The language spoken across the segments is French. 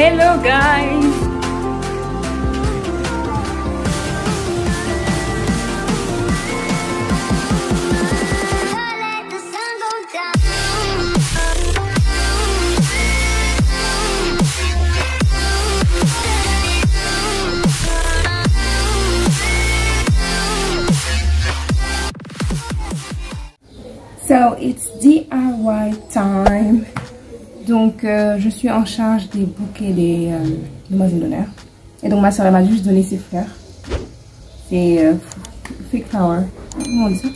Hello guys! So it's DIY time. Donc je suis en charge des bouquets des demoiselles d'honneur. Et donc ma soeur m'a juste donné ses fleurs. C'est fake flower. Comment on dit ça?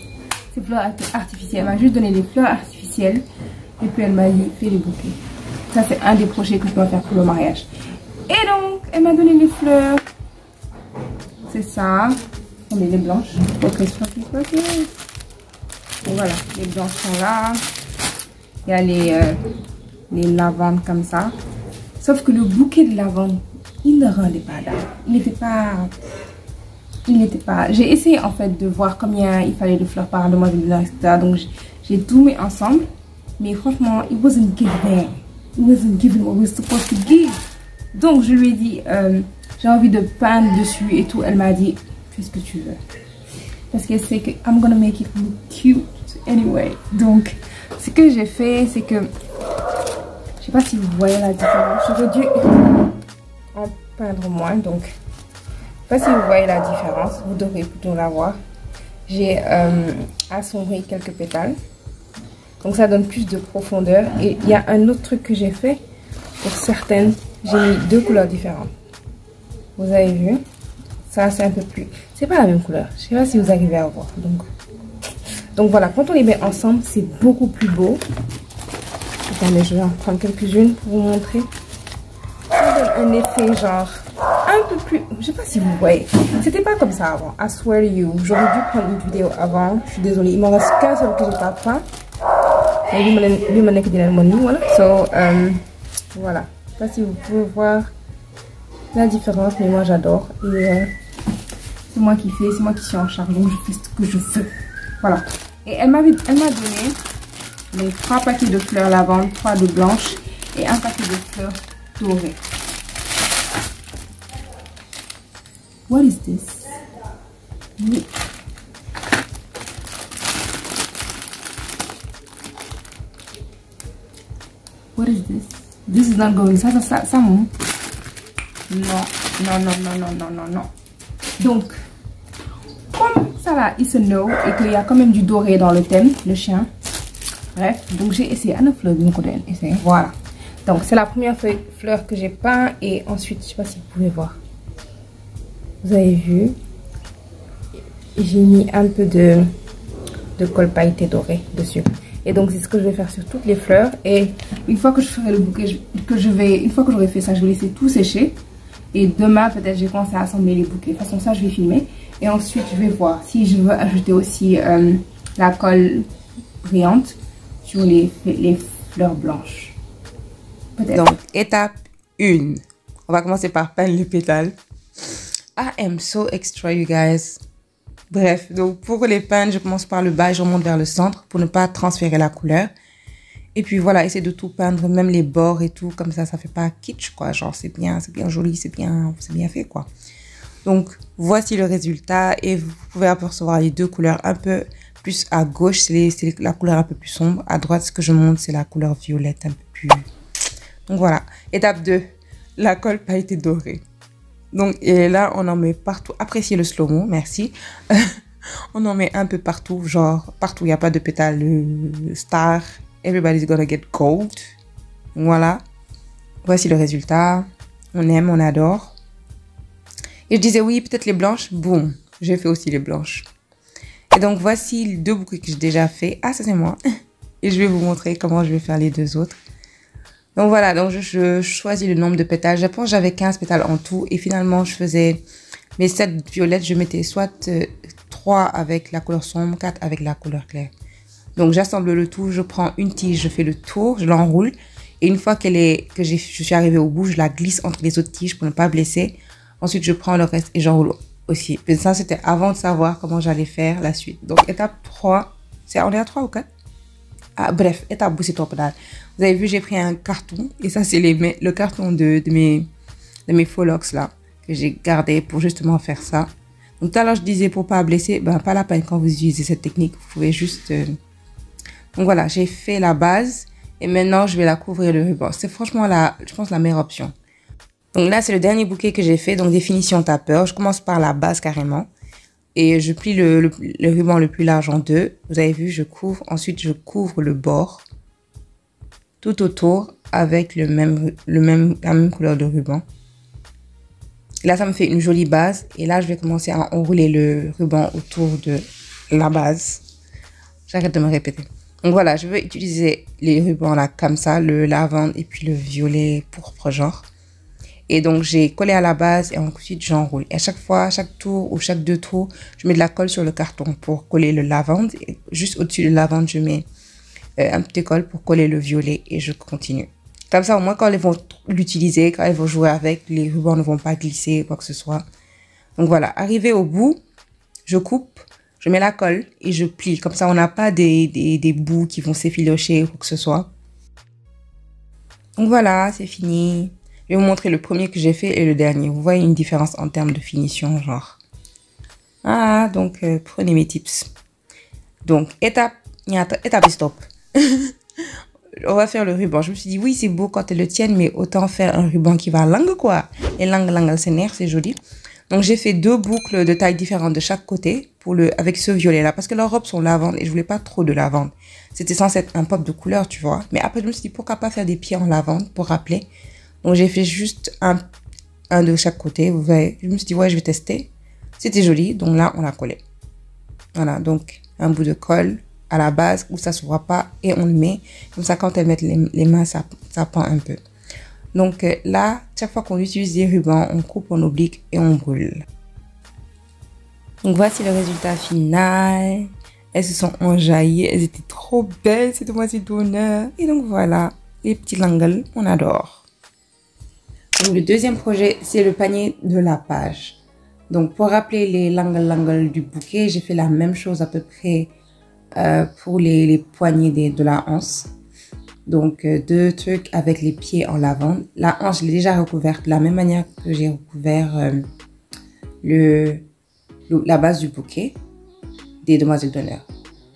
C'est fleurs artificielles. Elle m'a juste donné des fleurs artificielles. Et puis elle m'a fait les bouquets. Ça c'est un des projets que je dois faire pour le mariage. Et donc elle m'a donné les fleurs. C'est ça. On met les blanches. Focus, focus, focus. Et voilà, les blanches sont là. Il y a les lavandes comme ça. Sauf que le bouquet de lavande, il ne rendait pas d'âme. Il n'était pas... J'ai essayé en fait de voir combien il fallait de fleurs par demoiselle d'honneur, etc. Donc j'ai tout mis ensemble. Mais franchement, it wasn't giving. It wasn't giving what we were supposed to give. Donc je lui ai dit, j'ai envie de peindre dessus et tout. Elle m'a dit, fais ce que tu veux. Parce qu'elle sait que I'm gonna make it look cute anyway. Donc, ce que j'ai fait, c'est que... Je sais pas si vous voyez la différence. J'aurais dû en peindre moins. Donc, je sais pas si vous voyez la différence. Vous devrez plutôt la voir. J'ai assombri quelques pétales. Donc, ça donne plus de profondeur. Et il y a un autre truc que j'ai fait. Pour certaines, j'ai mis deux couleurs différentes. Vous avez vu? Ça, c'est un peu plus... C'est pas la même couleur. Je sais pas si vous arrivez à voir. Donc voilà, quand on les met ensemble, c'est beaucoup plus beau. Attendez, je vais en prendre quelques-unes pour vous montrer. Ça donne un effet genre un peu plus... Je sais pas si vous voyez. C'était pas comme ça avant. I swear to you. J'aurais dû prendre une vidéo avant. Je suis désolée. Il m'en reste qu'un seul que j'ai pas peint. Et lui, mon nez qui dit voilà. So, voilà. Je sais pas si vous pouvez voir la différence, mais moi j'adore. Et c'est moi qui fais, c'est moi qui suis en charge, donc je fais ce que je veux. Voilà. Et elle m'a donné les 3 paquets de fleurs lavande, 3 de blanches et un paquet de fleurs dorées. What is this? Oui. What is this? This is not going. Ça monte. Non. Donc, comme ça là, it's a no, et qu'il y a quand même du doré dans le thème, le chien. Bref, donc j'ai essayé une fleur de mon côté. Voilà. Donc, c'est la première fleur que j'ai peint. Et ensuite, je sais pas si vous pouvez voir. Vous avez vu. J'ai mis un peu de colle pailletée dorée dessus. Et donc, c'est ce que je vais faire sur toutes les fleurs. Et une fois que je ferai le bouquet, une fois que j'aurai fait ça, je vais laisser tout sécher. Et demain, peut-être, je vais commencer à assembler les bouquets. De toute façon, ça, je vais filmer. Et ensuite, je vais voir si je veux ajouter aussi la colle brillante sur les fleurs blanches. Peut-être. Donc, étape 1. On va commencer par peindre les pétales. I am so extra, you guys. Bref, donc pour les peindre, je commence par le bas et je remonte vers le centre pour ne pas transférer la couleur. Et puis voilà, essayer de tout peindre, même les bords et tout, comme ça fait pas kitsch, quoi. Genre, c'est bien joli, c'est bien fait, quoi. Donc, voici le résultat. Et vous pouvez apercevoir les deux couleurs un peu plus à gauche, c'est la couleur un peu plus sombre. À droite, ce que je montre, c'est la couleur violette, un peu plus... Donc voilà, étape 2, la colle pailletée dorée. Donc, et là, on en met partout. Appréciez le slow-mo, merci. On en met un peu partout, genre, partout, il n'y a pas de pétales star. Everybody's gonna get gold. Voilà. Voici le résultat. On aime, on adore. Et je disais oui, peut-être les blanches. Boum, j'ai fait aussi les blanches. Et donc, voici les 2 bouquets que j'ai déjà fait. Ah, ça c'est moi. Et je vais vous montrer comment je vais faire les 2 autres. Donc voilà, donc je choisis le nombre de pétales. Je pense que j'avais 15 pétales en tout. Et finalement, je faisais mes 7 violettes. Je mettais soit 3 avec la couleur sombre, 4 avec la couleur claire. Donc, j'assemble le tout. Je prends une tige, je fais le tour, je l'enroule. Et une fois que je suis arrivée au bout, je la glisse entre les autres tiges pour ne pas blesser. Ensuite, je prends le reste et j'enroule aussi. Et ça, c'était avant de savoir comment j'allais faire la suite. Donc, étape 3. On est à 3 ou 4? Ah, bref, étape bu si top daal. Vous avez vu, j'ai pris un carton. Et ça, c'est le carton de mes faux locks là. Que j'ai gardé pour justement faire ça. Donc tout à l'heure, je disais pour pas blesser. Ben, pas la peine quand vous utilisez cette technique. Vous pouvez juste... Donc voilà, j'ai fait la base. Et maintenant, je vais la couvrir de ruban. C'est franchement, je pense, la meilleure option. Donc là, c'est le dernier bouquet que j'ai fait. Donc définition tapeur. Je commence par la base carrément. Et je plie le ruban le plus large en deux. Vous avez vu, je couvre. Ensuite, je couvre le bord tout autour avec la même couleur de ruban. Et là, ça me fait une jolie base. Et là, je vais commencer à enrouler le ruban autour de la base. J'arrête de me répéter. Donc voilà, je vais utiliser les rubans là comme ça, le lavande et puis le violet pourpre genre. Et donc, j'ai collé à la base et ensuite, j'enroule. Et à chaque fois, chaque tour ou chaque 2 tours, je mets de la colle sur le carton pour coller le lavande. Et juste au-dessus du lavande, je mets un petit colle pour coller le violet et je continue. Comme ça, au moins, quand elles vont l'utiliser, quand elles vont jouer avec, les rubans ne vont pas glisser, quoi que ce soit. Donc voilà, arrivé au bout, je coupe, je mets la colle et je plie. Comme ça, on n'a pas des bouts qui vont s'effilocher ou quoi que ce soit. Donc voilà, c'est fini. Je vais vous montrer le premier que j'ai fait et le dernier. Vous voyez une différence en termes de finition, genre. Ah, donc prenez mes tips. Donc, étape stop. On va faire le ruban. Je me suis dit, oui, c'est beau quand elles le tiennent, mais autant faire un ruban qui va langue, quoi. Et langue, c'est nerf, c'est joli. Donc, j'ai fait 2 boucles de taille différentes de chaque côté avec ce violet-là. Parce que leurs robes sont lavande et je voulais pas trop de lavande. C'était censé être un pop de couleur, tu vois. Mais après, je me suis dit, pourquoi pas faire des pieds en lavande pour rappeler. Donc, j'ai fait juste un de chaque côté. Vous voyez, je me suis dit, ouais, je vais tester. C'était joli. Donc là, on l'a collé. Voilà, donc un bout de colle à la base où ça ne se voit pas et on le met. Comme ça, quand elles mettent les mains, ça pend un peu. Donc là, chaque fois qu'on utilise des rubans, on coupe en oblique et on brûle. Donc voici le résultat final. Elles se sont enjaillées. Elles étaient trop belles, ces demoiselles d'honneur. Et donc voilà, les petits langles, on adore. Donc le deuxième projet, c'est le panier de la page. Donc pour rappeler les langles du bouquet, j'ai fait la même chose à peu près pour les poignées de la hanche. Donc 2 trucs avec les pieds en lavande. La hanche, je l'ai déjà recouverte de la même manière que j'ai recouvert la base du bouquet des demoiselles d'honneur.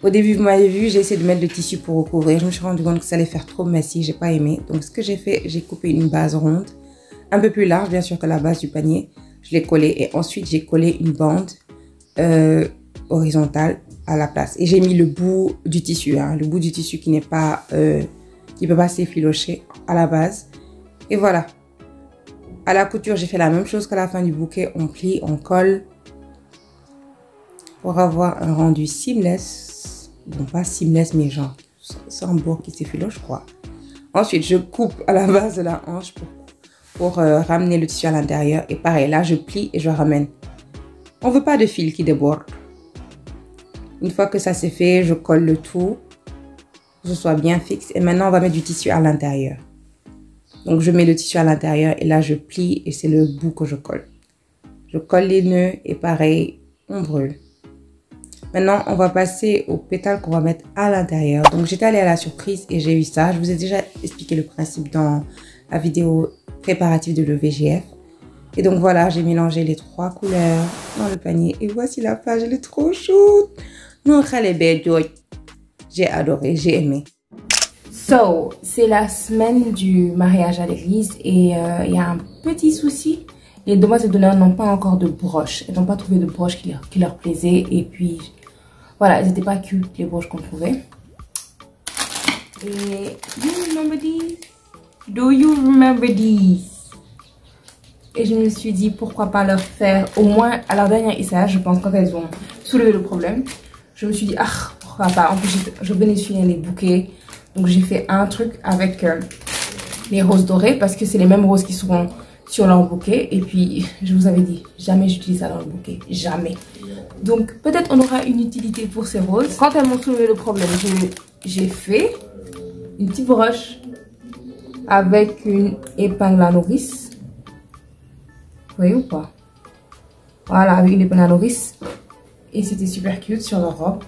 Au début, vous m'avez vu, j'ai essayé de mettre le tissu pour recouvrir. Je me suis rendu compte que ça allait faire trop messy, j'ai pas aimé. Donc ce que j'ai fait, j'ai coupé une base ronde, un peu plus large bien sûr que la base du panier. Je l'ai collé et ensuite j'ai collé une bande horizontale à la place. Et j'ai mis le bout du tissu, hein, le bout du tissu qui n'est pas, qui peut pas s'effilocher à la base. Et voilà. À la couture, j'ai fait la même chose qu'à la fin du bouquet. On plie, on colle pour avoir un rendu seamless. Bon, pas seamless, mais genre sans bord qui s'effiloche, je crois. Ensuite, je coupe à la base de la hanche pour ramener le tissu à l'intérieur. Et pareil, là, je plie et je ramène. On veut pas de fil qui déborde. Une fois que ça c'est fait, je colle le tout. Que ce soit bien fixe. Et maintenant, on va mettre du tissu à l'intérieur. Donc, je mets le tissu à l'intérieur et là, je plie et c'est le bout que je colle. Je colle les nœuds et pareil, on brûle. Maintenant, on va passer aux pétales qu'on va mettre à l'intérieur. Donc, j'étais allée à la surprise et j'ai eu ça. Je vous ai déjà expliqué le principe dans la vidéo préparative de l'EVGF. Et donc, voilà, j'ai mélangé les 3 couleurs dans le panier. Et voici la page, elle est trop chaude. Non, elle est belle. J'ai adoré, j'ai aimé. So, c'est la semaine du mariage à l'église et il y a un petit souci. Les demoiselles d'honneur n'ont pas encore de broche. Elles n'ont pas trouvé de broche qui leur plaisait. Et puis, voilà, elles n'étaient pas cute, les broches qu'on trouvait. Et, do you remember these? Do you remember these? Et je me suis dit, pourquoi pas leur faire, au moins à leur dernier essayage, je pense, quand elles ont soulevé le problème. Je me suis dit, ah, pourquoi pas. En plus, je venais de finir les bouquets. Donc, j'ai fait un truc avec les roses dorées parce que c'est les mêmes roses qui seront sur leur bouquet. Et puis, je vous avais dit, jamais j'utilise ça dans le bouquet. Jamais. Donc, peut-être on aura une utilité pour ces roses. Quand elles m'ont soulevé le problème, j'ai fait une petite broche avec une épingle à nourrice. Vous voyez ou pas? Voilà, avec une épingle à nourrice. Et c'était super cute sur leur robe.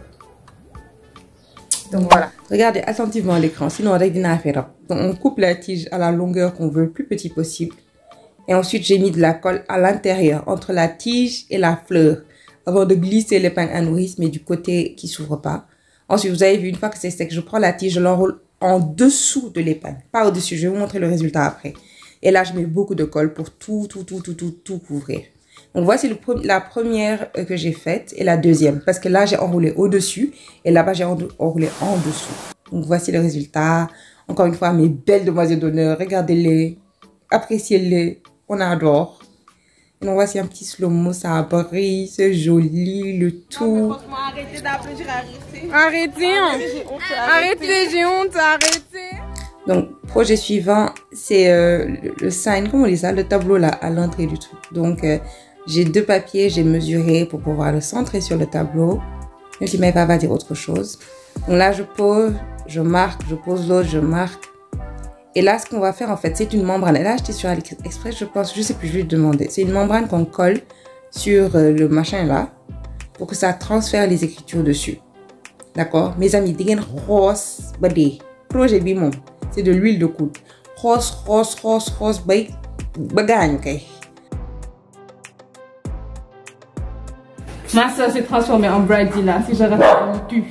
Donc voilà, regardez attentivement l'écran, sinon on a fait. Donc on coupe la tige à la longueur qu'on veut, le plus petit possible. Et ensuite j'ai mis de la colle à l'intérieur, entre la tige et la fleur, avant de glisser l'épingle à nourrice, mais du côté qui s'ouvre pas. Ensuite, vous avez vu, une fois que c'est sec, je prends la tige, je l'enroule en dessous de l'épingle, pas au-dessus. Je vais vous montrer le résultat après. Et là, je mets beaucoup de colle pour tout couvrir. Donc voici la première que j'ai faite et la deuxième, parce que là, j'ai enroulé au-dessus et là-bas, j'ai enroulé en dessous. Donc voici le résultat. Encore une fois, mes belles demoiselles d'honneur, regardez-les, appréciez-les, on adore. Donc voici un petit slow-mo, ça brille, c'est joli, le tout. Arrêtez d'applaudir, Arrêtez, j'ai honte, arrêtez. Donc, projet suivant, c'est le sign, comment on dit ça, le tableau là, à l'entrée du truc. Donc, j'ai 2 papiers, j'ai mesuré pour pouvoir le centrer sur le tableau. Même si Maëva va dire autre chose. Donc là, je pose, je marque, je pose l'autre, je marque. Et là, ce qu'on va faire, en fait, c'est une membrane. Et là, j'étais sur AliExpress, je pense, je sais plus, je vais te demander. C'est une membrane qu'on colle sur le machin là, pour que ça transfère les écritures dessus. D'accord? Mes amis, digen rose, badé. Projet bimon. C'est de l'huile de coude. Rose, bay, bagagne, ok? Ma soeur s'est transformée en Brady là. Si je rate, on tue.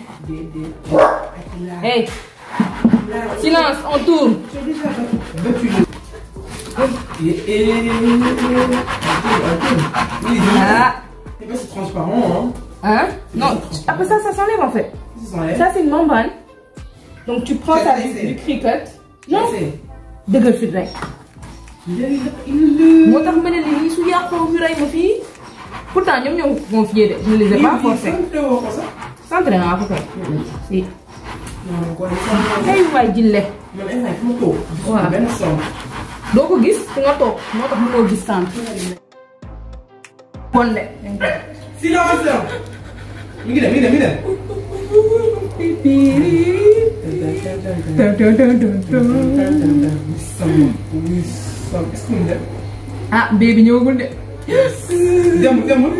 Hey! Silence, on tourne. C'est transparent, Hein? Non, après ça s'enlève en fait. Ça, c'est une membrane. Donc, tu prends ça du cricut. Non? Dëggal fit rek. Moo tax ma ne la lii su yàqoo ñu rey ma fii. Pourtant, ñoom ñoo confié de. Je ne les ai pas forcés. Centré naa ko kay. Si. Ay waay jille. Waaw. Doo ko gis fi nga toog moo tax mënoo gis sant. Bon de. Silence. Mi ngi dem. Ah, baby ñëwagul de. Demul.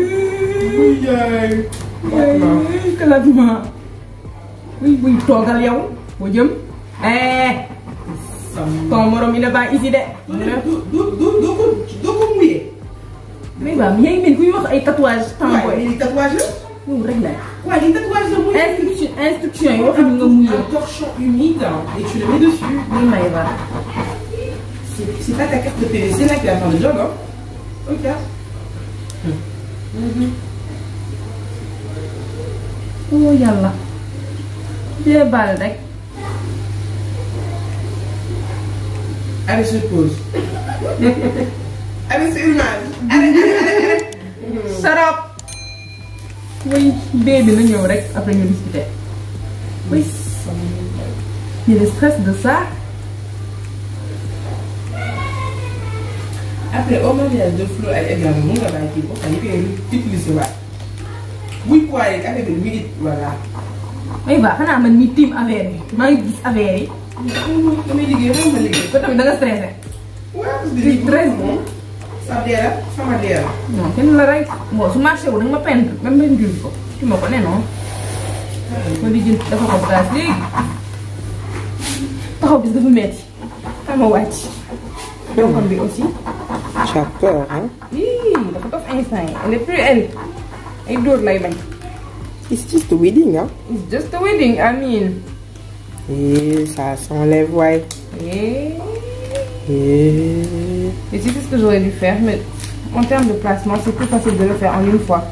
Kalaatuma. Buy toogal yow. Boo jëm. Ton morom il est pas ici de. doo ko muyee. Mais ba mi ngi mel kuy wax ay tatouage temps waaye lii tatouage la. Yow rek la. waaye lii tatouage la muyee. Instruction yi waxuñu nga muyee. Un torchon humide et tu le mets dessus. Muy may ba. C'est pas ta carte de PVC là qui va faire le job, hein. Ok. Oh yàlla. Jee bal rek. Allez, se pose. Allez, c'est une image. Allez. Sarap. Oui, baby na ñëw rek après ñu discuter. Oui. Il y a le stress de ça. Après, au mariage de Flo, elle est également mon travail qui est pour qu'elle utilise ça. Oui, quoi, avec le minute, voilà. Oui, bah, xanaa man mi tiim affaire yi. Maa ngi gis affaire yi. damay liggéey xam nga liggéey. Ba tamit da nga stressé. waaw parce que lii stress moom sa dee la sama dee la. Non, kenn la rey. Bon, su marché wu da nga ma peindre même benn jul ko. Tu ma ko ne non. Ma di jël dafa ko place léegi. Taxaw bis dafa metti. Xam nga wàcc. Doxam bi aussi. Tu as peur, hein? Oui, dafa dof instant yi. Elle est plus elle. Ay dóor lay bañ. It's just the wedding, hein? It's just a wedding, I mean. Et ça s'enlève, ouais. Et tu sais ce que j'aurais dû faire, mais en termes de placement, c'est plus facile de le faire en une fois.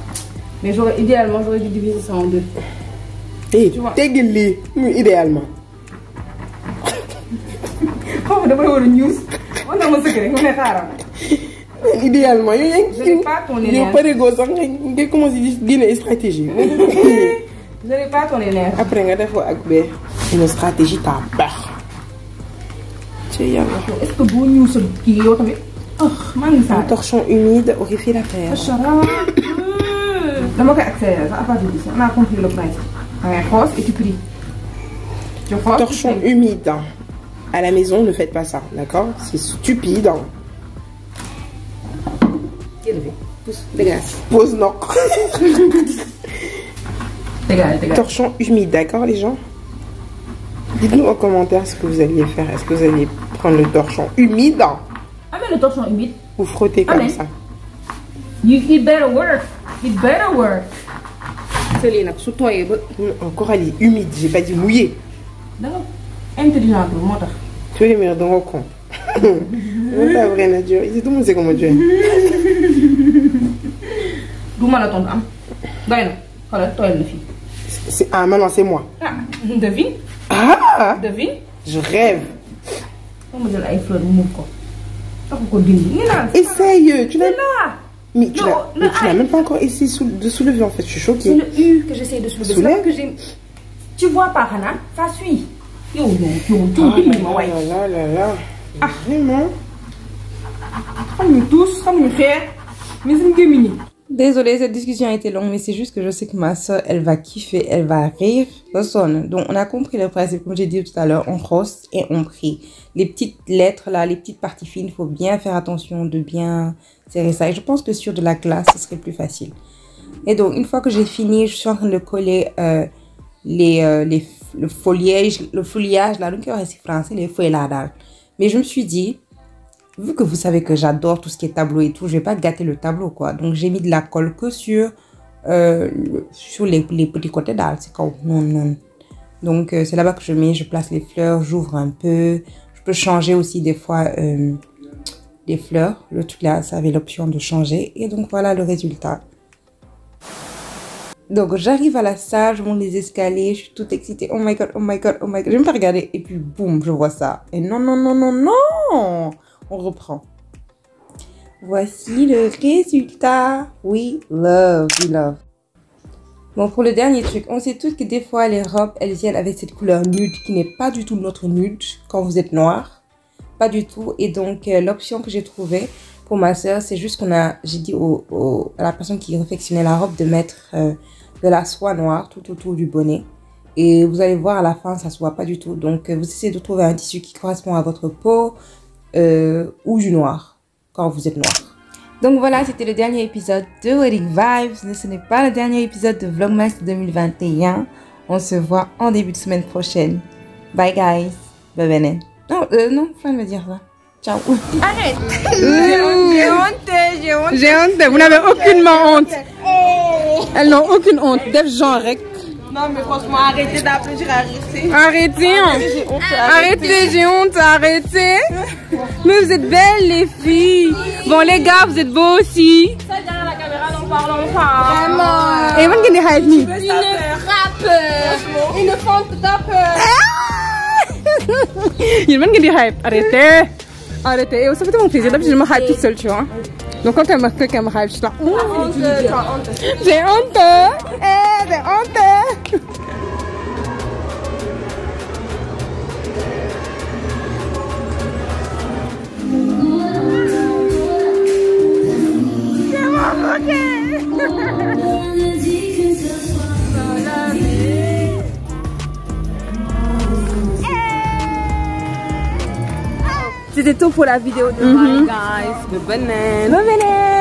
Mais idéalement, j'aurais dû diviser ça en deux. Et tu vois. Tegli, idéalement. Oh, d'abord, on a news. On a mon secret, on est rare. Idéalement, je n'ai pas ton énergie. Je commence à dire une stratégie. Je n'ai pas ton énergie. Après, on a fait une stratégie, t'as peur. Est-ce que vous news qui est autre? Oh, un torchon humide aurait fait l'affaire. D'abord, accélère, ça n'a pas de dit. On a compris le principe. Un rose et tu pries. Torchon humide. À la maison, ne faites pas ça, d'accord? C'est stupide. Pousse, dégage. Pose, non. Dégage. Torchon humide, d'accord, les gens? Dites-nous en commentaire ce que vous alliez faire. Est-ce que vous alliez prendre le torchon humide Amène le torchon humide. ou frotter comme ça? It better work. It better work. C'est les nappes sous toi. Encore elle est humide, j'ai pas dit mouillé. D'accord. Intelligent, moi. Tu veux les meilleurs dans le con. C'est pas vrai, Nadia. Tout le monde sait comment tu es. D'où m'a l'attendre. D'ailleurs, voilà, toi, elle le fait. Ah, maintenant c'est moi. Ah, devine. Ah, Devine. je rêve. On me dit là, il faut le move quoi. Ça faut qu'on dise. Essaye, tu l'as là. Mais tu l'as même pas encore essayé de soulever en fait, je suis choquée. C'est le U que j'essaie de soulever. Soulève. Que j'ai. Tu vois pas, Hannah, ça suit. Yo, Oh là là là. Ah, vraiment. Comme nous tous, comme nous faire. Mais c'est une gamine. Désolée, cette discussion a été longue, mais c'est juste que je sais que ma soeur, elle va kiffer, elle va rire. Donc, on a compris le principe, comme j'ai dit tout à l'heure, on rosse et on prie. Les petites lettres là, les petites parties fines, il faut bien faire attention de bien serrer ça. Et je pense que sur de la glace, ce serait plus facile. Et donc, une fois que j'ai fini, je suis en train de coller le foliage là, donc c'est français, les feuilles là. Mais je me suis dit, vu que vous savez que j'adore tout ce qui est tableau et tout, je vais pas gâter le tableau, quoi. Donc, j'ai mis de la colle que sur les petits côtés d'arbre. C'est comme, non. Donc, c'est là-bas que je place les fleurs, j'ouvre un peu. Je peux changer aussi des fois les fleurs. Le truc là, ça avait l'option de changer. Et donc, voilà le résultat. Donc, j'arrive à la salle, je monte les escaliers, je suis toute excitée. Oh my god. Je vais me faire regarder et puis, boum, je vois ça. Et non. On reprend. Voici le résultat. We love. Bon, pour le dernier truc, on sait tous que des fois, les robes, elles viennent avec cette couleur nude qui n'est pas du tout notre nude quand vous êtes noir. Pas du tout. Et donc, l'option que j'ai trouvée pour ma soeur, c'est juste j'ai dit à la personne qui réfectionnait la robe de mettre de la soie noire tout autour du bonnet. Et vous allez voir à la fin, ça se voit pas du tout. Donc, vous essayez de trouver un tissu qui correspond à votre peau. Ou du noir quand vous êtes noir. Donc voilà, c'était le dernier épisode de Wedding Vibes, mais ce n'est pas le dernier épisode de Vlogmas 2021. On se voit en début de semaine prochaine. Bye guys. Bye bye. Non, faut me dire ça. Ciao. Arrête. J'ai honte. Vous n'avez aucunement honte. Elles n'ont aucune honte. Def genre rec. Non, mais franchement, arrêtez d'applaudir, arrêtez. Arrêtez, j'ai honte, arrêtez. Mais vous êtes belles, les filles. Bon, les gars, vous êtes beaux aussi. Ça, derrière la caméra, n'en parlons pas. Vraiment. Et moi, qui est hype me. Une fente d'apeur. Il y a qui est hype. Arrêtez. Et ça fait mon plaisir. D'habitude, je me hype toute seule, tu vois. Donc, quand quelqu'un me hype, je suis là. J'ai honte. J'ai honte. C'était tout pour la vidéo de Bye guys. Bye bye.